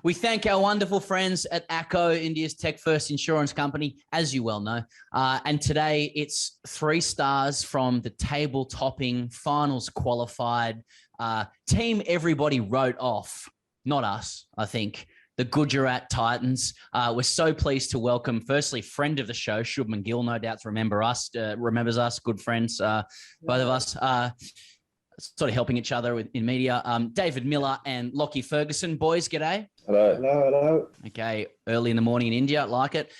We thank our wonderful friends at ACKO, India's tech-first insurance company, as you well know. And today it's 3 stars from the table-topping, finals qualified team everybody wrote off. Not us, I think. The Gujarat Titans. We're so pleased to welcome, firstly, friend of the show, Shubman Gill, no doubt remembers us, good friends, both of us. Sort of helping each other in media. David Miller and Lockie Ferguson. Boys, g'day. Hello. Hello. Okay, early in the morning in India, like it.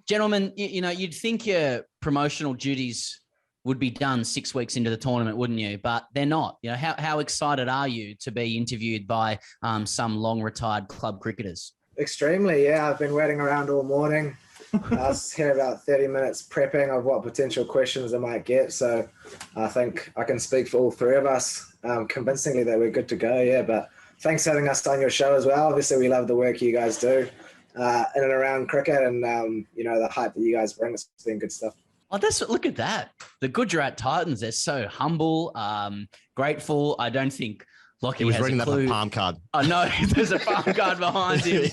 Gentlemen, you'd think your promotional duties would be done 6 weeks into the tournament, wouldn't you? But they're not. How excited are you to be interviewed by some long-retired club cricketers? Extremely, yeah. I've been waiting around all morning. I was here about 30 minutes prepping of what potential questions I might get. So I think I can speak for all 3 of us convincingly that we're good to go, yeah. But thanks for having us on your show as well. Obviously, we love the work you guys do in and around cricket and, the hype that you guys bring. It's been good stuff. Oh, look at that. The Gujarat Titans, they're so humble, grateful. I don't think Lockie was has reading a that clue. palm card. Oh, no, there's a palm card behind him.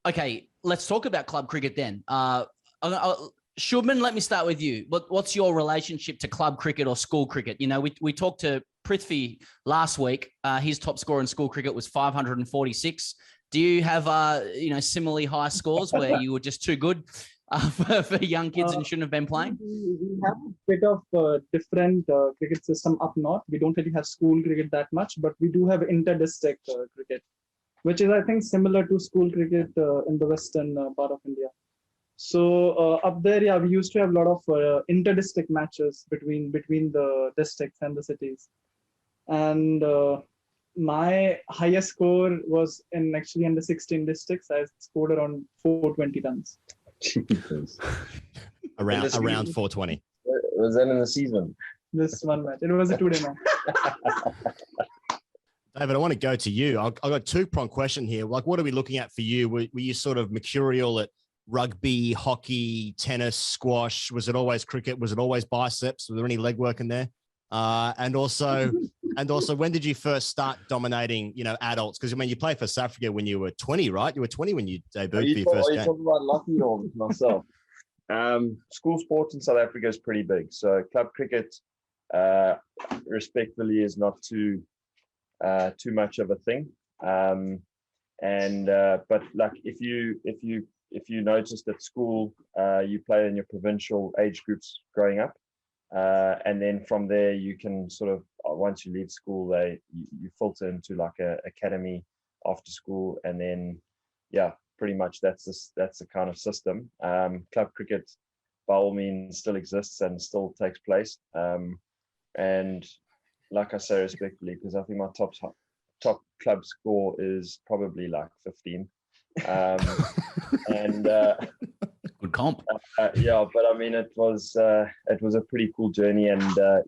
Okay, let's talk about club cricket then. Shubman, let me start with you. What's your relationship to club cricket or school cricket? We talked to Prithvi last week. His top score in school cricket was 546. Do you have, similarly high scores where you were just too good for young kids and shouldn't have been playing? We have a bit of different cricket system up north. We don't really have school cricket that much, but we do have inter-district cricket, which is, I think, similar to school cricket in the western part of India. So up there, yeah, we used to have a lot of inter-district matches between the districts and the cities. And my highest score was in actually under 16 districts. I scored around 420 runs. Jesus. around 420. Was that in the season? This one match. It was a 2-day match. David, I want to go to you. I've got a 2-pronged question here. Like, what are we looking at for you? Were you sort of mercurial at rugby, hockey, tennis, squash? Was it always cricket? Was it always biceps? Was there any leg work in there? And also, when did you first start dominating, adults? Because, you played for South Africa when you were 20, right? You were 20 when you debuted for your first game. Are you talking about Lockie or myself? School sports in South Africa is pretty big. So club cricket, respectfully, is not too much of a thing. But like if you noticed at school, you play in your provincial age groups growing up. And then from there, you can sort of, once you leave school, you filter into like a academy after school. And then, yeah, pretty much that's the kind of system. Club cricket, by all means, still exists and still takes place. And like I say, respectfully, because I think my top club score is probably like 15. Good comp. Yeah, but I mean, it was a pretty cool journey, and I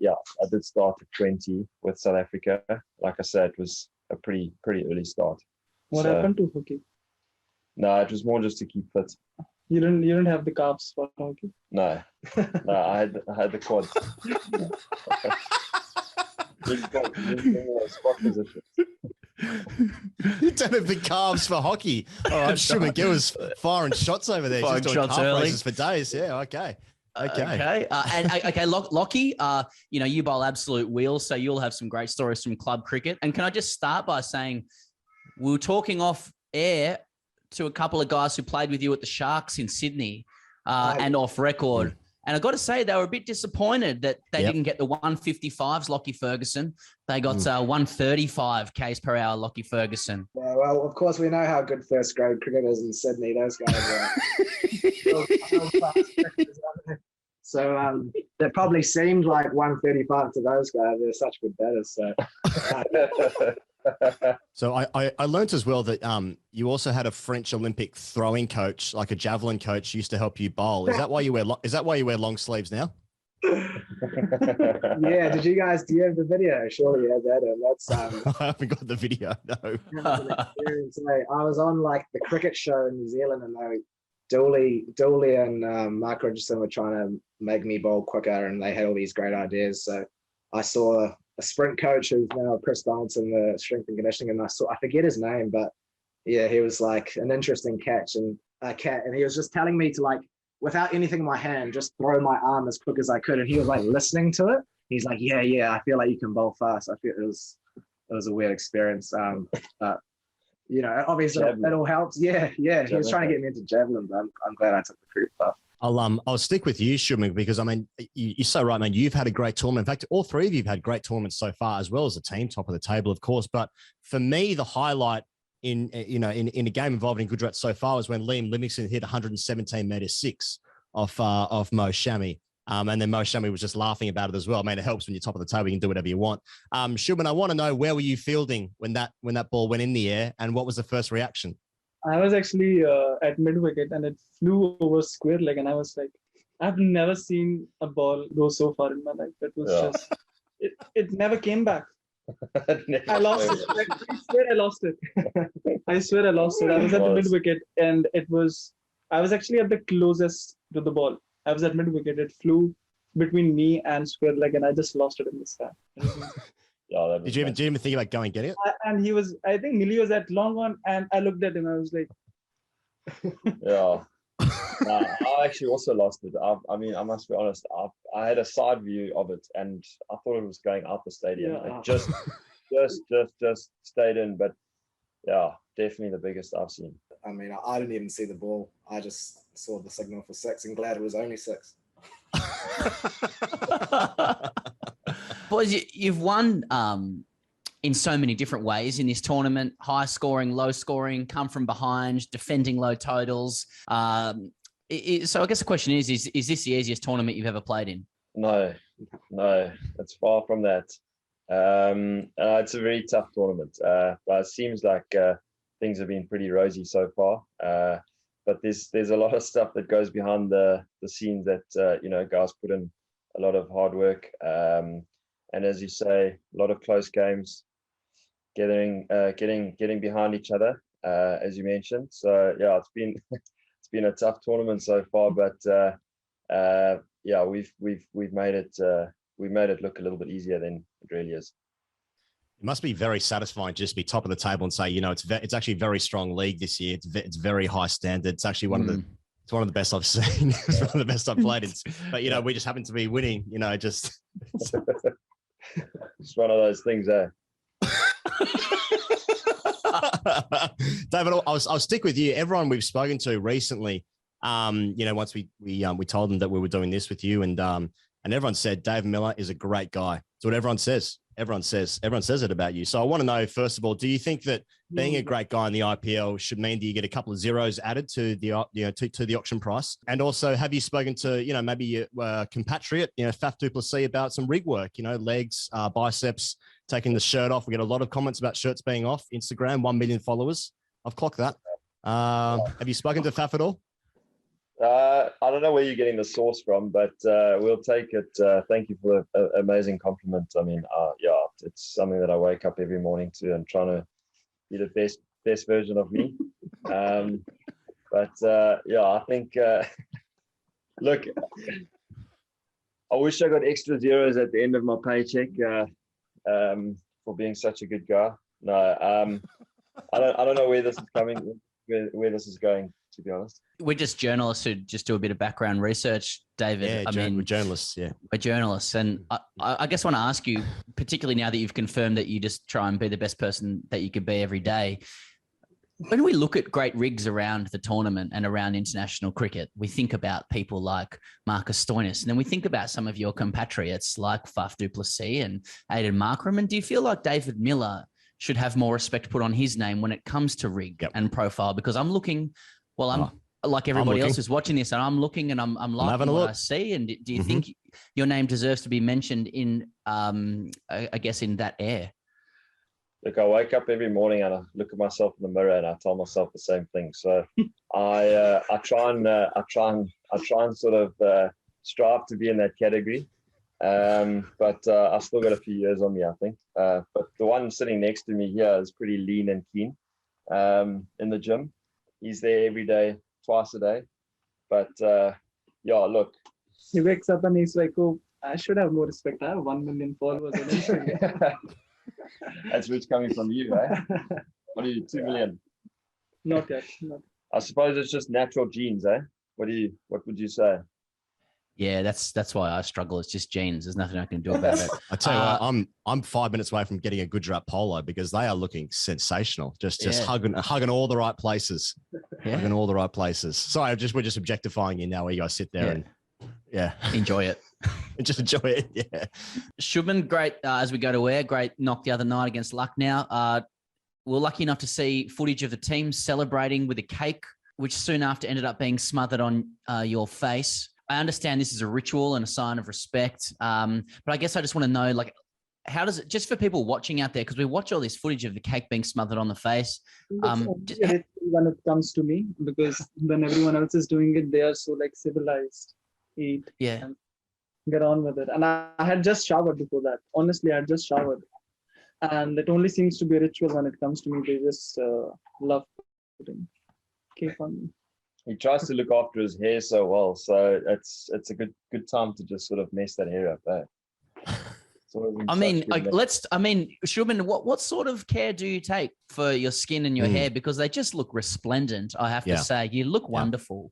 did start at 20 with South Africa. Like I said, it was a pretty early start. What happened to hockey? No, it was more just to keep fit. You didn't have the calves for hockey? No, I had the quads. Spot positions. You don't have the calves for hockey. All right, Shubman Gill was firing shots over there. Firing Just doing shots calf early. races for days. Yeah, okay. Lockie, you bowl absolute wheels, so you'll have some great stories from club cricket. And can I just start by saying, we were talking off air to a couple of guys who played with you at the Sharks in Sydney and off record. And I got to say, they were a bit disappointed that they didn't get the 155s, Lockie Ferguson. They got 135 k's per hour, Lockie Ferguson. Yeah, well, of course, we know how good first grade cricket is in Sydney. Those guys are so that probably seemed like 135 to those guys. They're such good batters. So. So I learned as well that you also had a French Olympic throwing coach, like a javelin coach, used to help you bowl. Is that why you wear long sleeves now? Yeah. Do you have the video? Sure, you had that. And that's I haven't got the video. No. I was on like the cricket show in New Zealand, and Dooley and Mark Richardson were trying to make me bowl quicker, and they had all these great ideas. So I saw a sprint coach who's now Chris Dance in the strength and conditioning, and I forget his name, but yeah, he was like an interesting catch and a cat, and he was just telling me to like, without anything in my hand, just throw my arm as quick as I could, and he was like listening to it. He's like, yeah, I feel like you can bowl fast. I feel it was a weird experience, but you know, obviously it all helps. Yeah. Javelin. He was trying to get me into javelin, but I'm glad I took the crew path. I'll stick with you, Shubman, because I mean, you're so right, man. You've had a great tournament. In fact, all three of you have had great tournaments so far, as well as the team, top of the table, of course. But for me, the highlight in a game involving Gujarat so far was when Liam Livingston hit 117 meters 6 off Mo Shami. And then Mo Shami was just laughing about it as well. I mean, it helps when you're top of the table, you can do whatever you want. Shubman, I want to know, where were you fielding when that ball went in the air, and what was the first reaction? I was actually at mid wicket and it flew over square leg, and I was like, I've never seen a ball go so far in my life. It was just, it never came back. I lost it. I swear I lost it. I swear I lost it. I was at the mid wicket, and I was actually at the closest to the ball. I was at mid wicket. It flew between me and square leg, and I just lost it in the sky. Did you even think about going and getting it? And I think Millie was at long on, and I looked at him. I was like, I actually also lost it. I mean, I must be honest. I had a side view of it, and I thought it was going out the stadium. Yeah. It just stayed in. But yeah, definitely the biggest I've seen. I mean, I didn't even see the ball. I just saw the signal for 6 and glad it was only 6. Boys, you've won in so many different ways in this tournament: high scoring, low scoring, come from behind, defending low totals. So I guess the question is this the easiest tournament you've ever played in? No, it's far from that. It's a very tough tournament, but it seems like things have been pretty rosy so far. But there's a lot of stuff that goes behind the scenes that guys put in a lot of hard work. And as you say, a lot of close games, getting behind each other, as you mentioned. So yeah, it's been a tough tournament so far, but we've made it look a little bit easier than it really is. It must be very satisfying just to be top of the table and say, it's actually a very strong league this year. It's very high standard. It's actually one of the best I've seen. It's one of the best I've played. But we just happen to be winning. Just. It's one of those things, eh? David, I'll stick with you. Everyone we've spoken to recently, once we told them that we were doing this with you, and everyone said Dave Miller is a great guy. That's what everyone says. Everyone says it about you. So I want to know, first of all, do you think that being a great guy in the IPL should mean that you get a couple of zeros added to the to the auction price? And also, have you spoken to maybe your compatriot Faf du Plessis about some rig work? Legs, biceps, taking the shirt off. We get a lot of comments about shirts being off. Instagram, 1 million followers. I've clocked that. Have you spoken to Faf at all? I don't know where you're getting the source from, but we'll take it. Thank you for the amazing compliment. I mean, it's something that I wake up every morning to and trying to be the best version of me. I think, look, I wish I got extra zeros at the end of my paycheck for being such a good guy. No, I don't know where this is coming, where this is going, to be honest. We're just journalists who just do a bit of background research, David. Yeah, we're journalists. Yeah, we're journalists, and I guess I want to ask you, particularly now that you've confirmed that you just try and be the best person that you could be every day. When we look at great rigs around the tournament and around international cricket, we think about people like Marcus Stoinis, and then we think about some of your compatriots like Faf du Plessis and Aidan Markram. And do you feel like David Miller should have more respect put on his name when it comes to rig and profile? Because I'm looking. Well, I'm like everybody else who's watching this, and I'm looking and I'm liking what I see. And do you think your name deserves to be mentioned in, I guess, in that air? Look, I wake up every morning and I look at myself in the mirror and I tell myself the same thing. So I try and sort of strive to be in that category. But I've still got a few years on me, I think. But the one sitting next to me here is pretty lean and keen in the gym. He's there every day, twice a day. But look. He wakes up and he's like, oh, I should have more respect. I have 1 million followers on Instagram. That's rich coming from you, eh? What are you, 2 million? Not yet. Not. I suppose it's just natural genes, eh? What would you say? Yeah, that's why I struggle. It's just genes. There's nothing I can do about it. I tell you what, I'm 5 minutes away from getting a Gujarat polo because they are looking sensational. Just hugging all the right places. Yeah. Hugging all the right places. Sorry, we're just objectifying you now where you guys sit there and enjoy it. Just enjoy it. Yeah. Shubman, great as we go to air. Great knock the other night against Lucknow. We're lucky enough to see footage of the team celebrating with a cake, which soon after ended up being smothered on your face. I understand this is a ritual and a sign of respect, but I guess I just want to know, like, how does it, just for people watching out there, because we watch all this footage of the cake being smothered on the face. When it comes to me, because when everyone else is doing it, they are so like civilized, eat, and get on with it. And I had just showered before that. Honestly, I had just showered, and it only seems to be a ritual when it comes to me. They just love putting cake on me. He tries to look after his hair so well, so it's a good time to just sort of mess that hair up. Eh? Shubman, what sort of care do you take for your skin and your hair? Because they just look resplendent. I have to say, you look wonderful.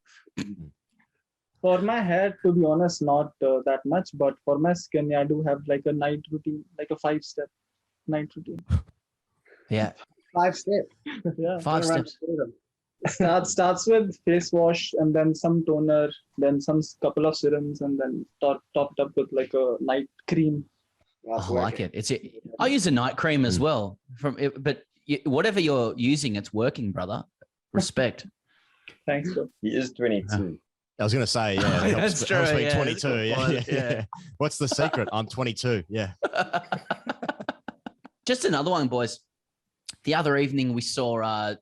For my hair, to be honest, not that much, but for my skin, I do have like a night routine, like a 5-step night routine. Yeah, 5-step. Yeah, 5 steps. Starts with face wash and then some toner, then some couple of serums, and then topped up with like a night cream. I like it. I use a night cream as well. But whatever you're using, it's working, brother. Respect. Thanks, bro. He is 22. I was going to say, yeah, that's true. Helps me Yeah, 22. Yeah. What's the secret? I'm 22. Yeah. Just another one, boys. The other evening, we saw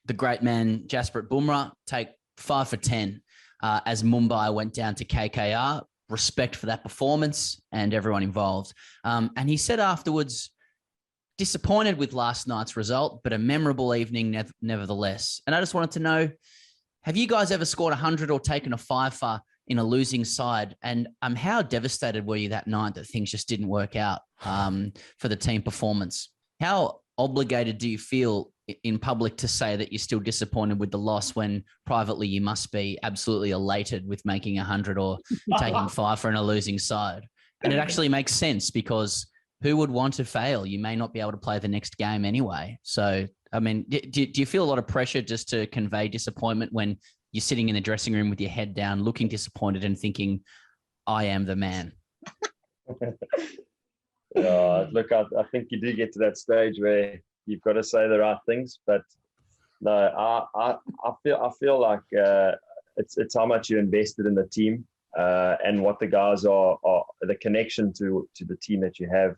the great man Jasprit Bumrah take 5 for 10 as Mumbai went down to KKR. Respect for that performance and everyone involved. And he said afterwards, disappointed with last night's result, but a memorable evening nevertheless. And I just wanted to know, have you guys ever scored 100 or taken a 5-for in a losing side? And how devastated were you that night that things just didn't work out for the team performance? How obligated do you feel in public to say that you're still disappointed with the loss when privately you must be absolutely elated with making 100 or taking 5 for in a losing side? And it actually makes sense because who would want to fail? You may not be able to play the next game anyway. So, I mean, do you feel a lot of pressure just to convey disappointment when you're sitting in the dressing room with your head down, looking disappointed and thinking, I am the man? Look, I think you do get to that stage where you've got to say the right things, but no, I feel like it's how much you invested in the team and what the guys are the connection to the team that you have,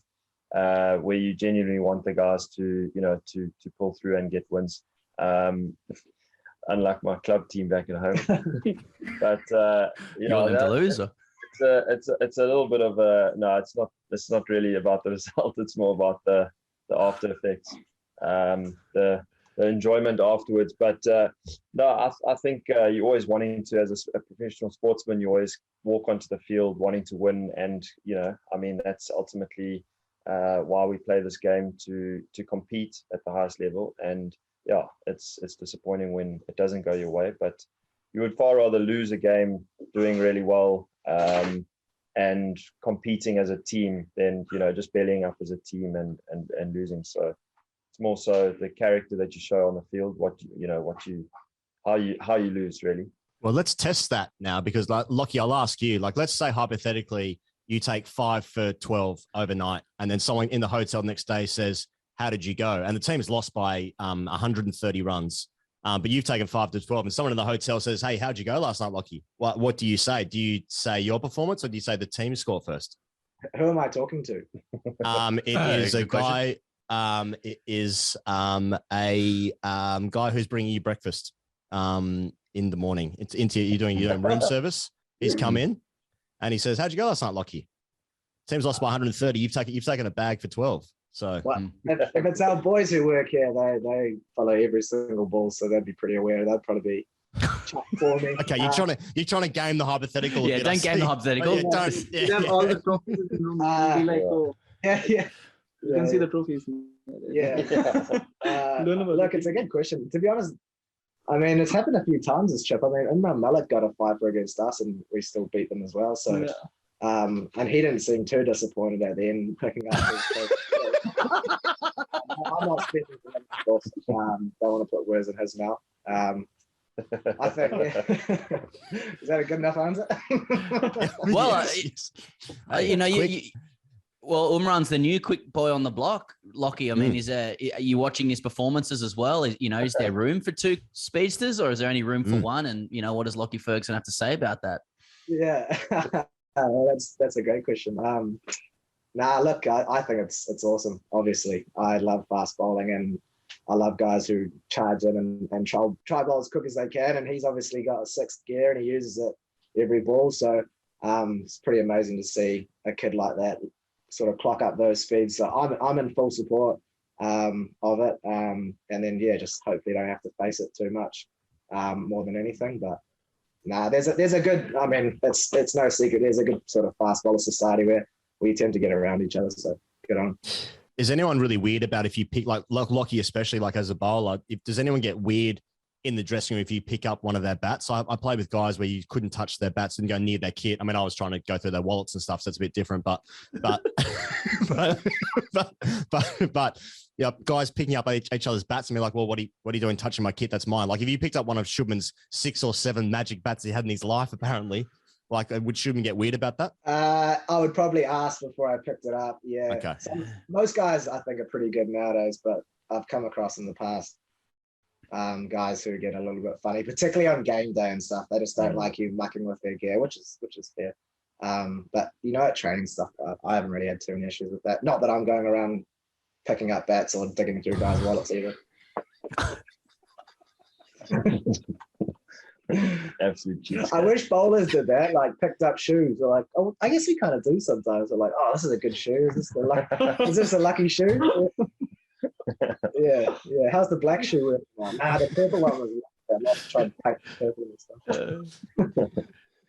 where you genuinely want the guys to pull through and get wins. Unlike my club team back at home, but you're the loser. It's a little bit of a no. It's not really about the result. It's more about the after effects, the enjoyment afterwards. But no, I think you're always wanting to, as a professional sportsman, you always walk onto the field wanting to win, and that's ultimately why we play this game, to compete at the highest level. And yeah, it's disappointing when it doesn't go your way, but you would far rather lose a game doing really well and competing as a team than just bellying up as a team and losing. So it's more so the character that you show on the field, how you lose, really. Well, let's test that now, because Lockie, I'll ask you, let's say hypothetically you take 5 for 12 overnight, and then someone in the hotel next day says, how did you go? And the team's lost by 130 runs. But you've taken 5 to 12, and someone in the hotel says, hey, how'd you go last night, Lockie? What do you say? Do you say your performance, or do you say the team score first? Who am I talking to? It is a guy. It is a guy who's bringing you breakfast in the morning. It's you're doing your own room service. He's come in and he says, how'd you go last night, Lockie? Team's lost by 130. You've taken a bag for 12. So if it's our boys who work here, they follow every single ball, so they'd be pretty aware. They'd probably be chuck for me. Okay, you're trying to game the hypothetical. Yeah, don't game the hypothetical. Yeah, don't. We have all the trophies in the room. We'll be like, oh, Yeah. you can see the trophies. Yeah. Don't know about Look, the it's a good question. To be honest, I mean, it's happened a few times this trip. I mean, Imran Malik got a 5 against us, and we still beat them as well. So, and he didn't seem too disappointed at the end picking up his I'm not speaking for him, of course. Don't want to put words in his mouth. I think, is that a good enough answer? Well, Quick. well, Umran's the new quick boy on the block. Lockie, I mean, are you watching his performances as well? Is there room for 2 speedsters, or is there only room for one? And what does Lockie Ferguson have to say about that? Yeah, that's a great question. Look, I think it's awesome. Obviously, I love fast bowling, and I love guys who charge in and try bowl as quick as they can. And he's obviously got a 6th gear, and he uses it every ball. So it's pretty amazing to see a kid like that sort of clock up those speeds. So I'm in full support of it. And then just hopefully don't have to face it too much more than anything. But there's a good. I mean, it's no secret. There's a good sort of fast bowler society where we tend to get around each other. So good on. Is anyone really weird about if you pick like Lockie, especially like as a bowler? Does anyone get weird in the dressing room if you pick up one of their bats? I played with guys where you couldn't touch their bats and go near their kit. I mean, I was trying to go through their wallets and stuff, so it's a bit different. But yeah, guys picking up each other's bats and be like, well, what are you doing touching my kit? That's mine. Like if you picked up one of Shubman's 6 or 7 magic bats he had in his life, apparently. Like, would Shubman get weird about that? I would probably ask before I picked it up. Yeah. Okay. Most guys, I think, are pretty good nowadays, but I've come across in the past guys who get a little bit funny, particularly on game day and stuff. They just don't like you mucking with their gear, which is fair. But at training stuff, I haven't really had too many issues with that. Not that I'm going around picking up bats or digging through guys' wallets either. Absolute cheese. I wish bowlers did that, like picked up shoes. Or like, oh, I guess we kind of do sometimes. They're like, oh, this is a good shoe. Is this a lucky shoe? Yeah. How's the black shoe? The purple one was. I'm not trying to paint the purple and stuff.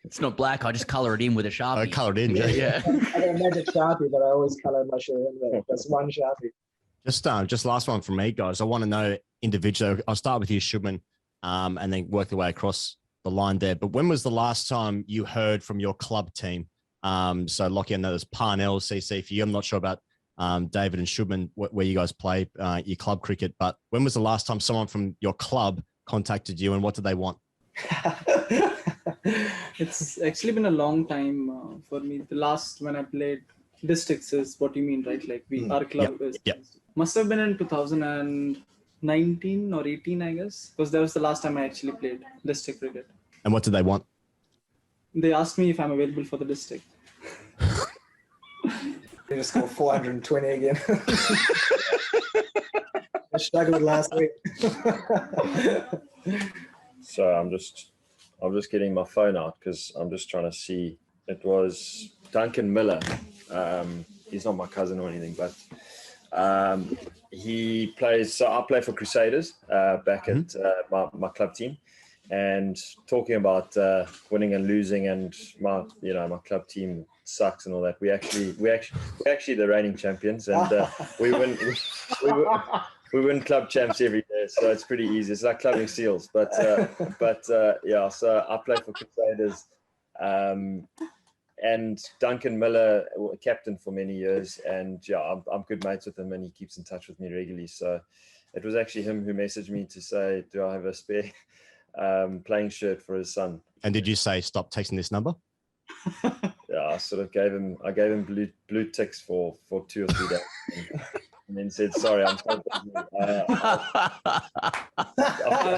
It's not black. I just color it in with a Sharpie. I colored in. Yeah. I got a magic Sharpie, but I always color my shoe in with this one Sharpie. Just last one from me, guys. I want to know individually. I'll start with you, Shubman, and then work the way across the line there. But when was the last time you heard from your club team? So Lockie, I know there's Parnell, CC for you. I'm not sure about David and Shubman, where you guys play your club cricket. But when was the last time someone from your club contacted you, and what did they want? It's actually been a long time for me. The last when I played districts is what you mean, right? Like our club is must have been in 2019 or 18, I guess, because that was the last time I actually played district cricket. And what did they want? They asked me if I'm available for the district. They just scored 420 again. I struggled last week. So I'm just getting my phone out because I'm just trying to see. It was Duncan Miller. He's not my cousin or anything, but he plays. So I play for Crusaders back at my club team. And talking about winning and losing, and my club team sucks and all that. We're actually the reigning champions, and we win club champs every year, so it's pretty easy. It's like clubbing seals, but yeah. So I play for Crusaders, and Duncan Miller, captain for many years, and yeah, I'm good mates with him, and he keeps in touch with me regularly. So it was actually him who messaged me to say, do I have a spare playing shirt for his son? And did you say stop texting this number? Yeah, I sort of gave him blue ticks for 2 or 3 days, and then said, sorry, I'm so busy.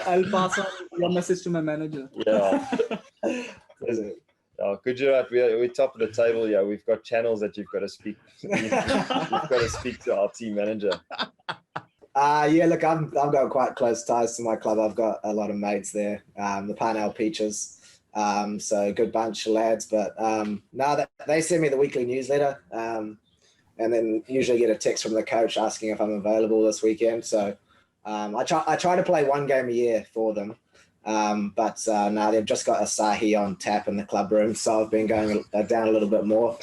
I'll pass on your message to my manager. Yeah. Gujarat, we're top of the table. Yeah, we've got channels that you've got to speak. You've got to speak to our team manager. Yeah, look, I've got quite close ties to my club. I've got a lot of mates there, the Parnell Peaches. So good bunch of lads. But they send me the weekly newsletter, and then usually get a text from the coach asking if I'm available this weekend. So I try to play one game a year for them. But now they've just got Asahi on tap in the club room, so I've been going down a little bit more.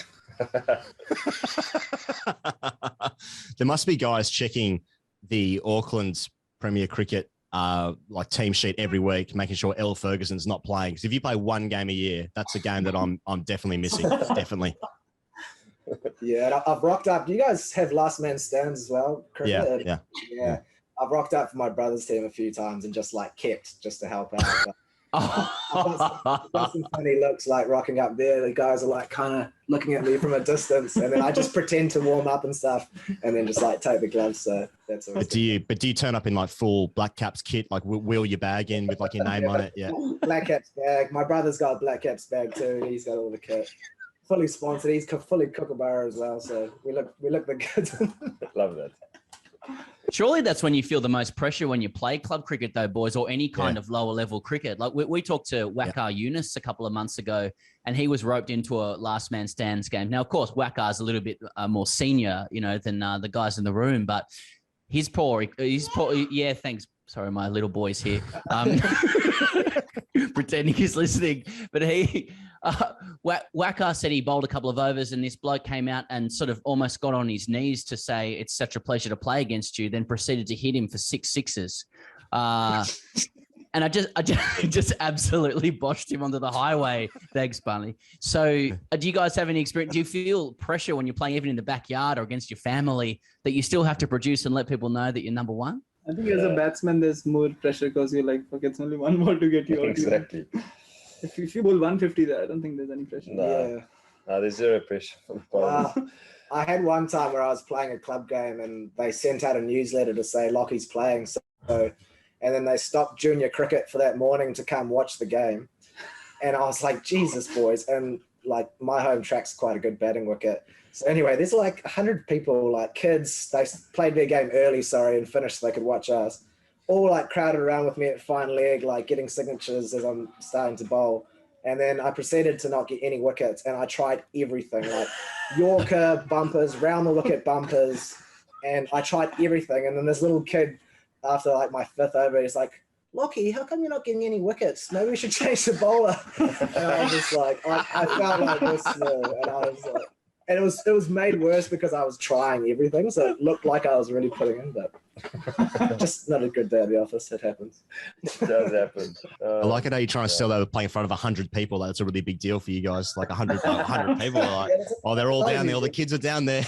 There must be guys checking the Auckland's Premier Cricket like team sheet every week, making sure Elle Ferguson's not playing. Because if you play one game a year, that's a game that I'm definitely missing. Definitely. Yeah, and I've rocked up. You guys have last man stands as well? Cricket? Yeah. I've rocked up for my brother's team a few times and just like kept just to help out. But I've got some funny looks like rocking up there. The guys are like kind of looking at me from a distance, and then I just pretend to warm up and stuff, and then just like take the gloves. So that's all. But do you turn up in like full Black Caps kit, like wheel your bag in with like your name on it? Yeah. Black Caps bag. My brother's got a Black Caps bag too. He's got all the kit. Fully sponsored. He's fully Kookaburra as well. So we look the good. Love that. Surely that's when you feel the most pressure when you play club cricket, though, boys, or any kind of lower level cricket. Like we talked to Wakar Yunus a couple of months ago, and he was roped into a last man stands game. Now, of course, Wakar's a little bit more senior, than the guys in the room, but he's poor. Yeah, thanks. Sorry, my little boy's here. Pretending he's listening, but Wakar said he bowled a couple of overs, and this bloke came out and sort of almost got on his knees to say it's such a pleasure to play against you, then proceeded to hit him for 6 sixes. And I just absolutely botched him onto the highway. Thanks, Barney. So do you guys have any experience? Do you feel pressure when you're playing even in the backyard or against your family that you still have to produce and let people know that you're number one? I think as a batsman, there's more pressure because you're like, fuck, it's only one ball to get you out. Exactly. If you bowl 150 there, I don't think there's any pressure. No, there's zero pressure. I had one time where I was playing a club game and they sent out a newsletter to say Lockie's playing. So, and then they stopped junior cricket for that morning to come watch the game. And I was like, Jesus, boys. And like my home track's quite a good batting wicket. So anyway, there's like 100 people, like kids. They played their game early, and finished so they could watch us. All like crowded around with me at fine leg, like getting signatures as I'm starting to bowl. And then I proceeded to not get any wickets, and I tried everything, like Yorker bumpers, round the wicket bumpers, and I tried everything. And then this little kid, after like my 5th over, he's like, Lockie, how come you're not getting any wickets? Maybe we should change the bowler. And I was just like, I felt like this small, and I was like, and it was made worse because I was trying everything, so it looked like I was really putting in, but just not a good day at the office. It happens. It does happen. I like it how you're trying to sell that with playing in front of 100 people. That's a really big deal for you guys. Like 100 people are like, they're all down there. All the kids are down there.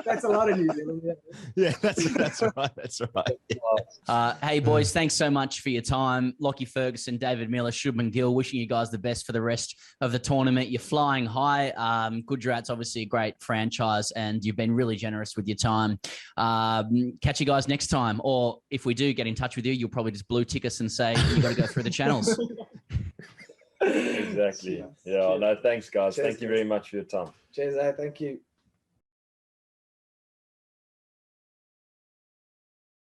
That's a lot of New Zealand. Yeah, that's right. That's right. Hey, boys, thanks so much for your time. Lockie Ferguson, David Miller, Shubman Gill, wishing you guys the best for the rest of the tournament. You're flying high. Gujarat's obviously a great franchise, and you've been really generous with your time. Catch you guys next time. Or if we do get in touch with you, you'll probably just blue tick us and say you got to go through the channels. Exactly. Yeah, no, thanks, guys. Cheers, Thank you very much for your time. Cheers, thank you.